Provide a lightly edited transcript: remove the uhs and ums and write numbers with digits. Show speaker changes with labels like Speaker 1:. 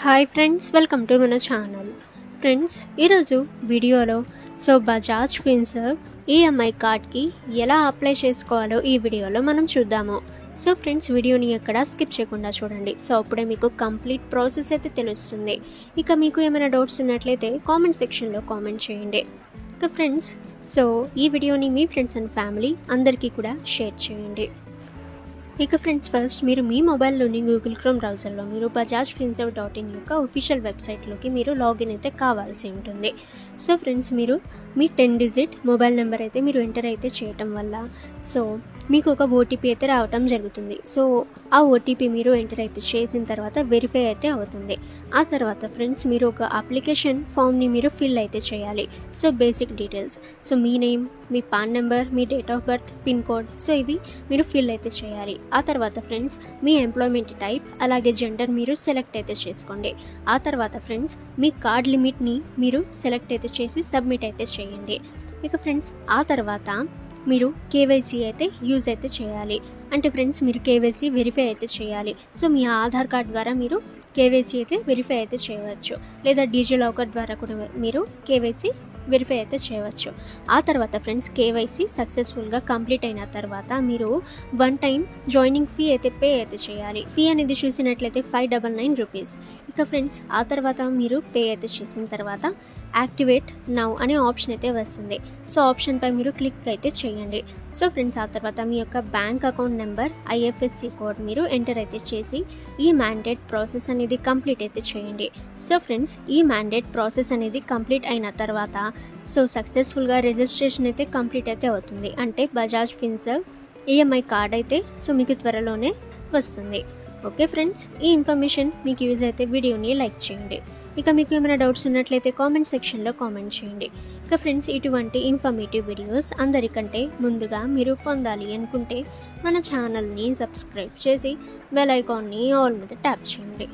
Speaker 1: Hi friends, welcome to మన channel. Friends, ఈరోజు వీడియోలో బజాజ్ ఫిన్సర్వ్ ఈఎంఐ కార్డ్కి ఎలా అప్లై చేసుకోవాలో ఈ వీడియోలో మనం చూద్దాము. ఫ్రెండ్స్, వీడియోని ఎక్కడ స్కిప్ చేయకుండా చూడండి. అప్పుడే మీకు కంప్లీట్ ప్రాసెస్ అయితే తెలుస్తుంది. ఇక మీకు ఏమైనా డౌట్స్ ఉన్నట్లయితే కామెంట్ సెక్షన్లో కామెంట్ చేయండి. ఇక ఫ్రెండ్స్, ఈ వీడియోని మీ ఫ్రెండ్స్ అండ్ ఫ్యామిలీ అందరికీ కూడా షేర్ చేయండి. ఇక ఫ్రెండ్స్, ఫస్ట్ మీరు మీ మొబైల్లోని గూగుల్ క్రోమ్ బ్రౌజర్లో మీరు bajajfinserv.in యొక్క ఒఫిషియల్ వెబ్సైట్లోకి మీరు లాగిన్ అయితే కావాల్సి ఉంటుంది. ఫ్రెండ్స్, మీరు మీ 10 డిజిట్ మొబైల్ నెంబర్ అయితే మీరు ఎంటర్ అయితే చేయటం వల్ల మీకు ఒక ఓటీపీ అయితే రావటం జరుగుతుంది. ఆ ఓటీపీ మీరు ఎంటర్ అయితే చేసిన తర్వాత వెరిఫై అయితే అవుతుంది. ఆ తర్వాత ఫ్రెండ్స్, మీరు ఒక అప్లికేషన్ ఫామ్ని మీరు ఫిల్ అయితే చేయాలి. Basic details, me name, me pan number, me date of birth, pin code, ఇవి మీరు ఫిల్ అయితే చేయాలి. ఆ తర్వాత ఫ్రెండ్స్, మీ ఎంప్లాయ్మెంట్ టైప్ అలాగే జెండర్ మీరు సెలెక్ట్ అయితే చేసుకోండి. ఆ తర్వాత ఫ్రెండ్స్, మీ కార్డ్ లిమిట్ని మీరు సెలెక్ట్ అయితే చేసి సబ్మిట్ అయితే చేయండి. ఇక ఫ్రెండ్స్, ఆ తర్వాత మీరు కేవైసీ అయితే యూజ్ అయితే చేయాలి. అంటే ఫ్రెండ్స్, మీరు కేవైసీ వెరిఫై అయితే చేయాలి. మీ ఆధార్ కార్డ్ ద్వారా మీరు కేవైసీ అయితే వెరిఫై అయితే చేయవచ్చు, లేదా డిజిలాకర్ ద్వారా కూడా మీరు కేవైసీ వెరిఫై అయితే చేయవచ్చు. ఆ తర్వాత ఫ్రెండ్స్, కేవైసీ సక్సెస్ఫుల్గా కంప్లీట్ అయిన తర్వాత మీరు 1 టైం జాయినింగ్ ఫీ అయితే పే అయితే చేయాలి. ఫీ అనేది చూసినట్లయితే 599 రూపీస్. ఇక ఫ్రెండ్స్, ఆ తర్వాత మీరు పే అయితే చేసిన తర్వాత యాక్టివేట్ నౌ అనే ఆప్షన్ అయితే వస్తుంది. ఆప్షన్పై మీరు క్లిక్ అయితే చేయండి. ఫ్రెండ్స్, ఆ తర్వాత మీ యొక్క bank account number, IFSC code మీరు ఎంటర్ అయితే చేసి ఈ మ్యాండేట్ ప్రాసెస్ అనేది కంప్లీట్ అయితే చేయండి. ఫ్రెండ్స్, ఈ మ్యాండేట్ ప్రాసెస్ అనేది కంప్లీట్ అయిన తర్వాత సక్సెస్ఫుల్గా రిజిస్ట్రేషన్ అయితే కంప్లీట్ అయితే అవుతుంది. అంటే బజాజ్ ఫిన్సర్వ్ ఈఎంఐ కార్డ్ అయితే మీకు త్వరలోనే వస్తుంది. ఓకే ఫ్రెండ్స్, ఈ ఇన్ఫర్మేషన్ మీకు యూజ్ అయితే వీడియోని లైక్ చేయండి. ఇక మీకు ఏమైనా డౌట్స్ ఉన్నట్లయితే కామెంట్ సెక్షన్లో కామెంట్ చేయండి. ఇక ఫ్రెండ్స్, ఇటువంటి ఇన్ఫర్మేటివ్ వీడియోస్ అందరికంటే ముందుగా మీరు పొందాలి అనుకుంటే మన ఛానల్ని సబ్స్క్రైబ్ చేసి బెల్ ఐకాన్ని ఆల్ మీద ట్యాప్ చేయండి.